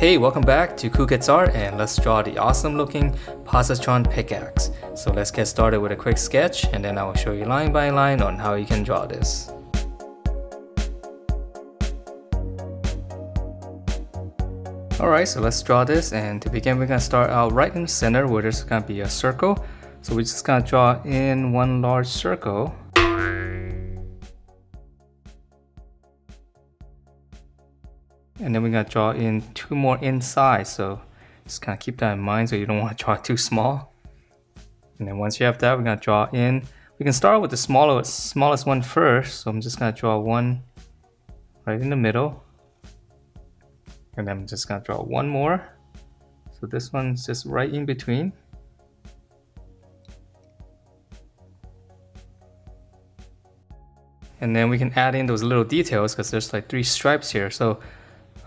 Hey, welcome back to Cool Kids Art, and let's draw the awesome looking Positron Pickaxe. So let's get started with a quick sketch, and then I will show you line by line on how you can draw this. Alright, so let's draw this, and to begin we're going to start out right in the center where there's going to be a circle. So we're just going to draw in one large circle. And then we're going to draw in two more inside, so just kind of keep that in mind so you don't want to draw too small. And then once you have that, we're going to draw in. We can start with the smallest one first, so I'm just going to draw one right in the middle. And then I'm just going to draw one more. So this one's just right in between. And then we can add in those little details because there's like 3 stripes here. So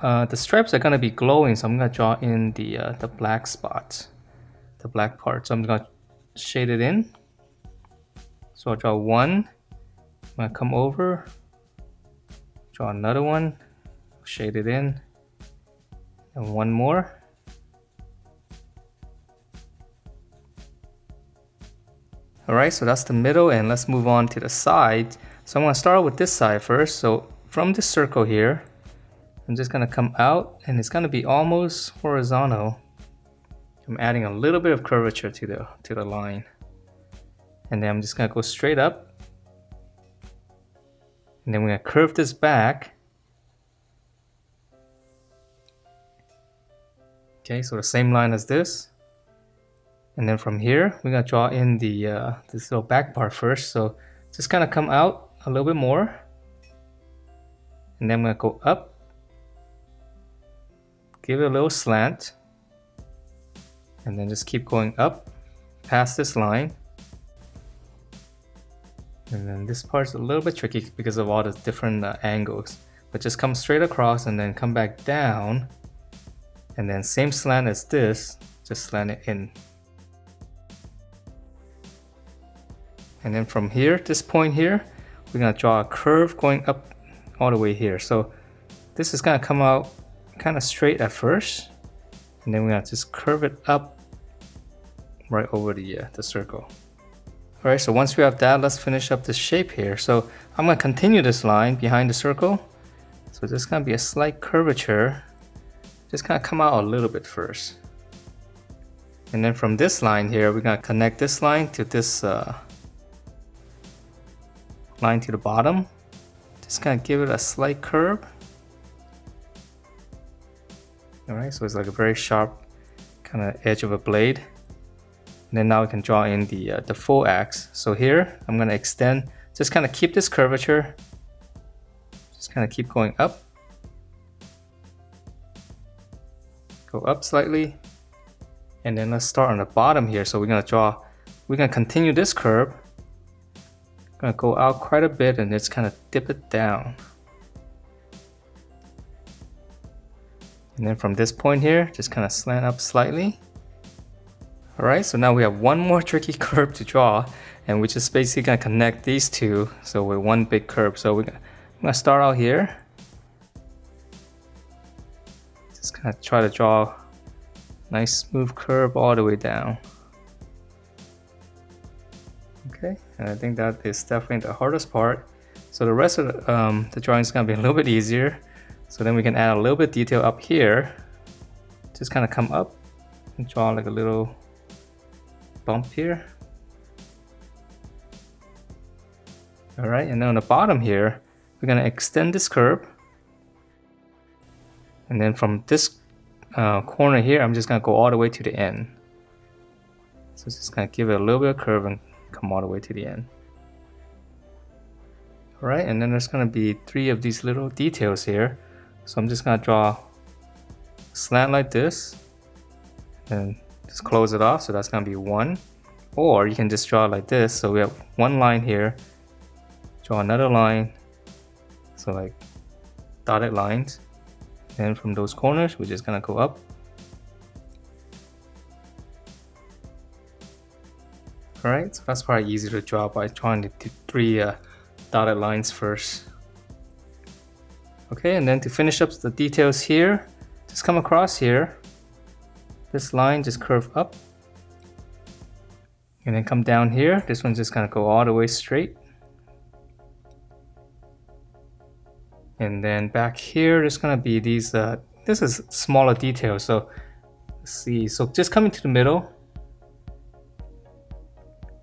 the stripes are going to be glowing, so I'm going to draw in the black spots, the black part. So I'm going to shade it in. So I'll draw one. I'm going to come over, draw another one, shade it in, and one more. Alright, so that's the middle, and let's move on to the side. So I'm going to start with this side first. So from this circle here, I'm just going to come out, and it's going to be almost horizontal. I'm adding a little bit of curvature to the line. And then I'm just going to go straight up. And then we're going to curve this back. Okay, so the same line as this. And then from here, we're going to draw in this little back part first. So just kind of come out a little bit more. And then I'm going to go up. Give it a little slant, and then just keep going up past this line. And then this part's a little bit tricky because of all the different angles, but just come straight across and then come back down, and then same slant as this, just slant it in. And then from here, this point here, we're gonna draw a curve going up all the way here. So this is gonna come out kind of straight at first, and then we're gonna just curve it up right over the circle. All right, so once we have that, let's finish up this shape here. So I'm gonna continue this line behind the circle. So there's gonna be a slight curvature. Just kind of come out a little bit first. And then from this line here, we're gonna connect this line to this line to the bottom. Just kind of give it a slight curve. Alright, so it's like a very sharp kind of edge of a blade. And then now we can draw in the full axe. So here, I'm going to extend, just kind of keep this curvature. Just kind of keep going up. Go up slightly. And then let's start on the bottom here. So we're going to continue this curve. Going to go out quite a bit and just kind of dip it down. And then from this point here, just kind of slant up slightly. Alright, so now we have one more tricky curve to draw, and we're just basically going to connect these two, so with one big curve. So I'm going to start out here. Just kind of try to draw a nice smooth curve all the way down. Okay, and I think that is definitely the hardest part. So the rest of the drawing is going to be a little bit easier. So then we can add a little bit of detail up here. Just kind of come up and draw like a little bump here. Alright, and then on the bottom here, we're going to extend this curve. And then from this corner here, I'm just going to go all the way to the end. So just going to give it a little bit of curve and come all the way to the end. Alright, and then there's going to be 3 of these little details here. So I'm just going to draw a slant like this and just close it off. So that's going to be 1. Or you can just draw like this. So we have one line here, draw another line. So like dotted lines. And from those corners, we're just going to go up. Alright, so that's probably easy to draw by drawing the 3 dotted lines first. Okay, and then to finish up the details here, just come across here. This line just curve up. And then come down here. This one's just gonna go all the way straight. And then back here, there's gonna be these, this is smaller details. So let's see, so just come into the middle.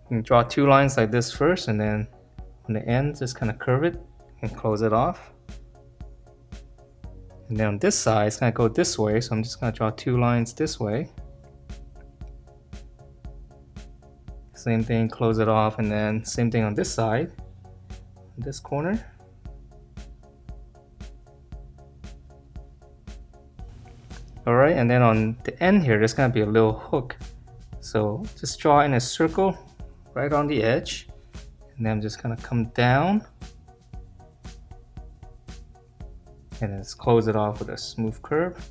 You can draw 2 lines like this first, and then on the end, just kind of curve it and close it off. And then on this side, it's gonna go this way, so I'm just gonna draw 2 lines this way. Same thing, close it off, and then same thing on this side, this corner. Alright, and then on the end here, there's gonna be a little hook. So just draw in a circle right on the edge, and then I'm just gonna come down and then just close it off with a smooth curve.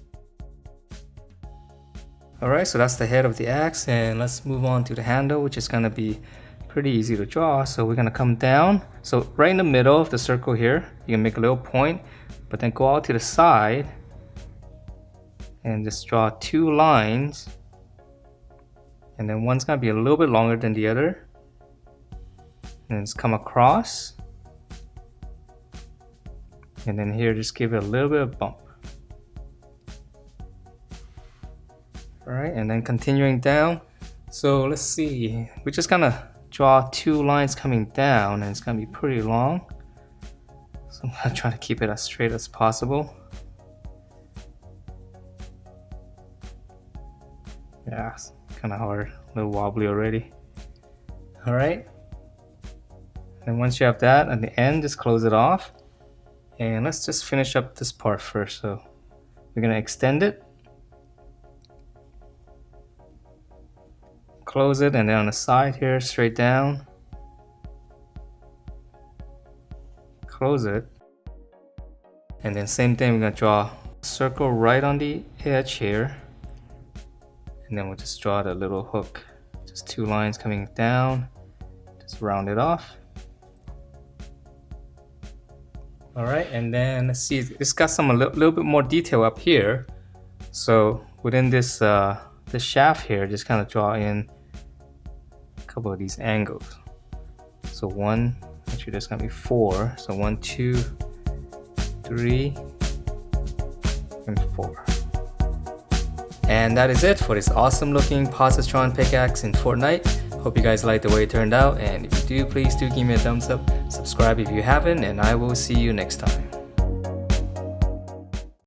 Alright, so that's the head of the axe, and let's move on to the handle, which is gonna be pretty easy to draw. So we're gonna come down, so right in the middle of the circle here, you can make a little point, but then go out to the side and just draw 2 lines, and then one's gonna be a little bit longer than the other, and just come across, and then here just give it a little bit of bump. Alright, and then continuing down, so let's see, we're just gonna draw 2 lines coming down, and it's gonna be pretty long, so I'm gonna try to keep it as straight as possible. Yeah, it's kind of hard, a little wobbly already. Alright, and once you have that at the end, just close it off. And let's just finish up this part first. So we're gonna extend it, close it, and then on the side here, straight down, close it. And then same thing, we're gonna draw a circle right on the edge here. And then we'll just draw the little hook. Just 2 lines coming down. Just round it off. Alright, and then let's see, it's got some a little bit more detail up here. So within this this shaft here, just kind of draw in a couple of these angles. So actually there's gonna be 4. So 1, 2, 3, and 4. And that is it for this awesome looking Positron pickaxe in Fortnite. Hope you guys liked the way it turned out, and if you do, please do give me a thumbs up, subscribe if you haven't, and I will see you next time.